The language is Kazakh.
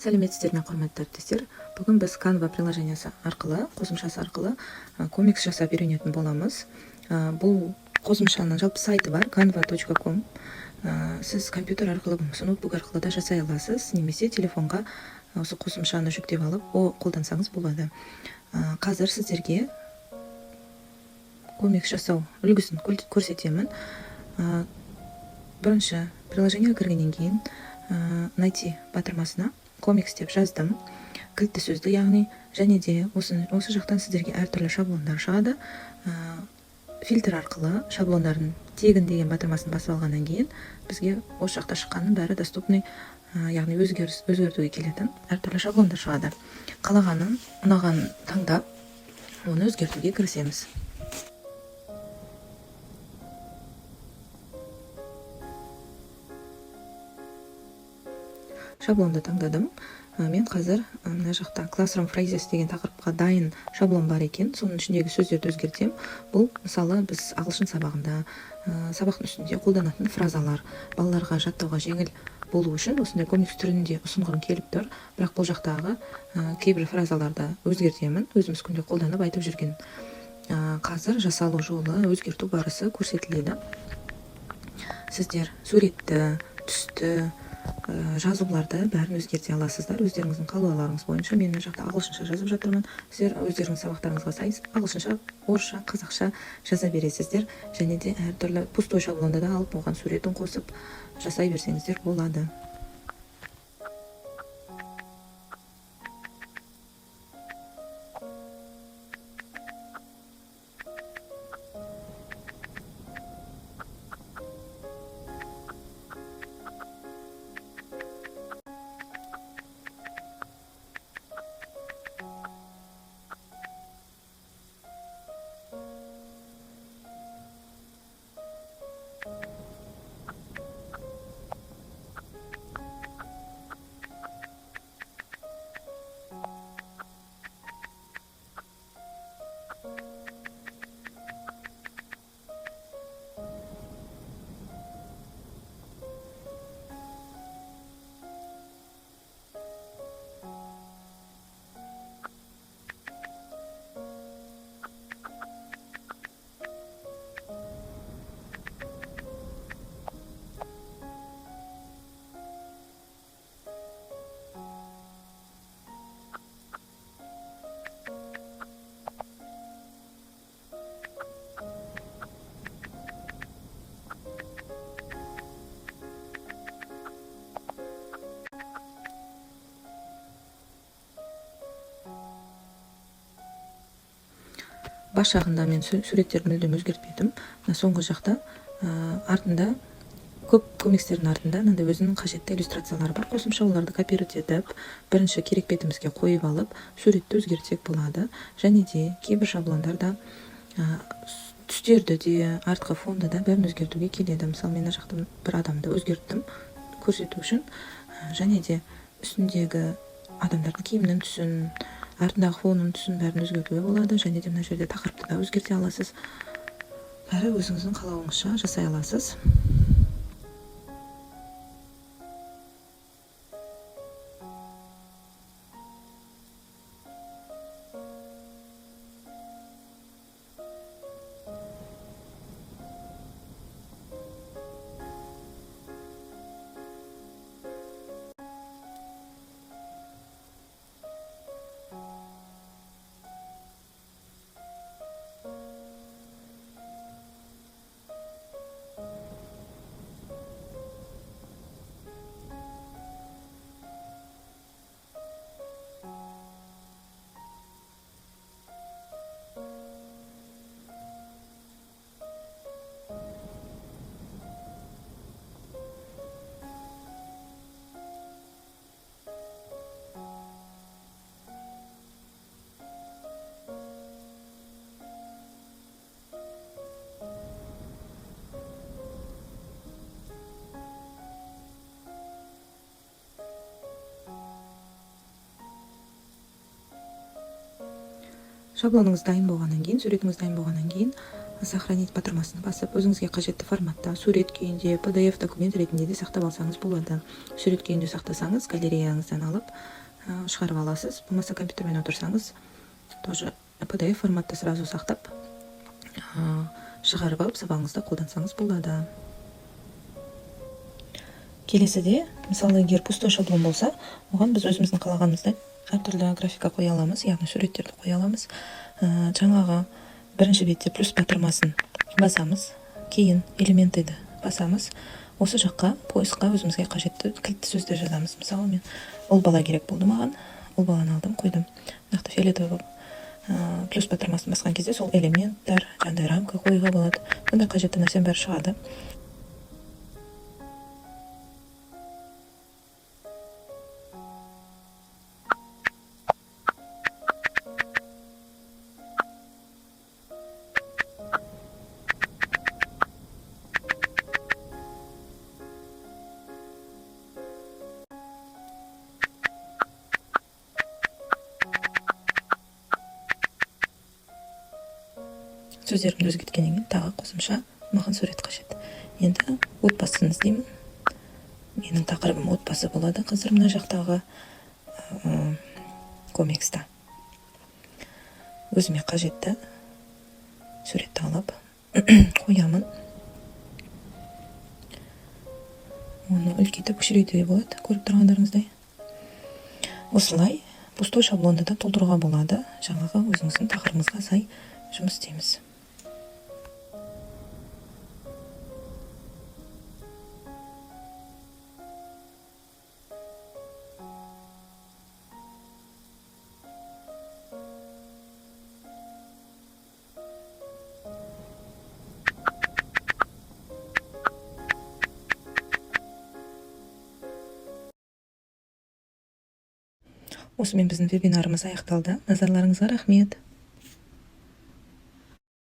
Сәлеметсіздер ме, құрметті әріптестер. Бүгін біз Canva приложениясы арқылы, қосымшасы арқылы комикс жасап үйренетін боламыз. Бұл қосымшаның жалпы сайты бар, canva.com. Сіз компьютер арқылы болмаса ноутбук арқылы да жасай аласыз, немесе телефонға осы қосымшаны жүктеп алып, қолдансаңыз болады. Қазір сіздерге комикс жасау үлгісін көрсетемін. Бірінші приложениеге кіргеннен кейін найти батырмасына комикс деп жаздым. Кілтті сөзді, яғни және де осы жақтан сіздерге әртүрлі шаблондар шығады. Фильтр арқылы шаблондардың тегін деген батырмасын басып алғаннан кейін бізге осы жақта шыққанның бәрі доступный, яғни өзгертуге келетін әртүрлі шаблондар шығады. Қалағанын, ұнағанын таңдап, оны өзгертуге кірісеміз. Шаблонды таңдадым. Мен қазір мына жақта Classroom Phrases деген тақырыпқа дайын шаблон бар екен. Соның ішіндегі сөздерді өзгертем. Бұл мысалы біз ағылшын сабағында, сабақтың үстінде қолданатын фразалар, балаларға жаттауға жеңіл болу үшін осындай комикс түрінде ұсынғым келіп тұр. Бірақ бұл жақтағы кейбір фразаларды өзгертемін, өзіміз күнде қолданып айтып жүрген. Қазір жасалу жолы, өзгерту барысы көрсетіледі. Сіздер суретті, түсті, жазуларды бәрін өзгерте аласыздар өздеріңіздің қалауларыңыз бойынша. Мен мына жақта ағылшынша жазып жатырмын. Сіздер өздеріңіз сабақтарыңызға сай ағылшынша, орысша, қазақша жаза бересіздер. Және де әртүрлі пустой шаблонда да алып оған суретін қосып жасай берсеңіздер болады. Бас жағында мен суреттерді мүлдем өзгертпедім. Соңғы жақта артында, көп комикстердің артында мынандай өзінің қажетті иллюстрациялары бар. Қосымша оларды копировать етіп, бірінші керек бетімізге қойып алып, суретті өзгертсек болады. Және де кейбір шаблондарда түстерді де, артқы фонды да бәрін өзгертуге келеді. Мысалы, мен мына жақта бір адамды өзгерттім көрсету үшін. Және де үстіндегі адамдардың киімінің түсін, артындағы фонның түсін бәрін өзгертуге болады. Және де мына жерде тақырыпты да өзгерте аласыз. Бәрі өзіңіздің қалауыңызша жасай аласыз. Шаблоныңыз дайын болғаннан кейін, суретіңіз дайын болғаннан кейін, сохранить батырмасын басып, өзіңізге қажетті форматта сурет күйінде, PDF документ ретінде де сақтап алсаңыз болады. Сурет күйінде сақтасаңыз, галереяңыздан алып шығарып аласыз. Болмаса компьютермен отырсаңыз, тоже PDF форматта сразу сақтап шығарып алып сабағыңызда қолдансаңыз болады. Келесіде, мысалы, егер пустой шаблон болса, оған біз өзіміздің қалағанымыздай әртүрлі графика қоя аламыз, яғни суреттерді қоя аламыз. Жаңағы бірінші бетте плюс батырмасын басамыз, кейін элементеді басамыз. Осы жаққа поисққа өзімізге қажетті кілтті сөзді жазамыз. Мысалы, мен ол бала керек болды маған, ол баланы алдым, қойдым. Нақты фиолетовый плюс батырмасын басқан кезде сол элементтер, жаңағыдай рамка қоюға болады. Сондай қажетті нәрсенің бәрі шығады. Сөздерімді өзгерткеннен кейін тағы қосымша маған сурет қажет. Енді отбасын іздеймін. Менің тақырыбым отбасы болады қазір мына жақтағы комикста. Өзіме қажетті суретті алып қоямын. Оны үлкейтіп кішірейтуге болады, көріп тұрғандарыңыздай. Осылай пустой шаблонды да толтыруға болады. Жаңағы өзіңіздің тақырыбыңызға сай жұмыс істейміз. Осымен біздің вебинарымыз аяқталды. Назарларыңызға рахмет.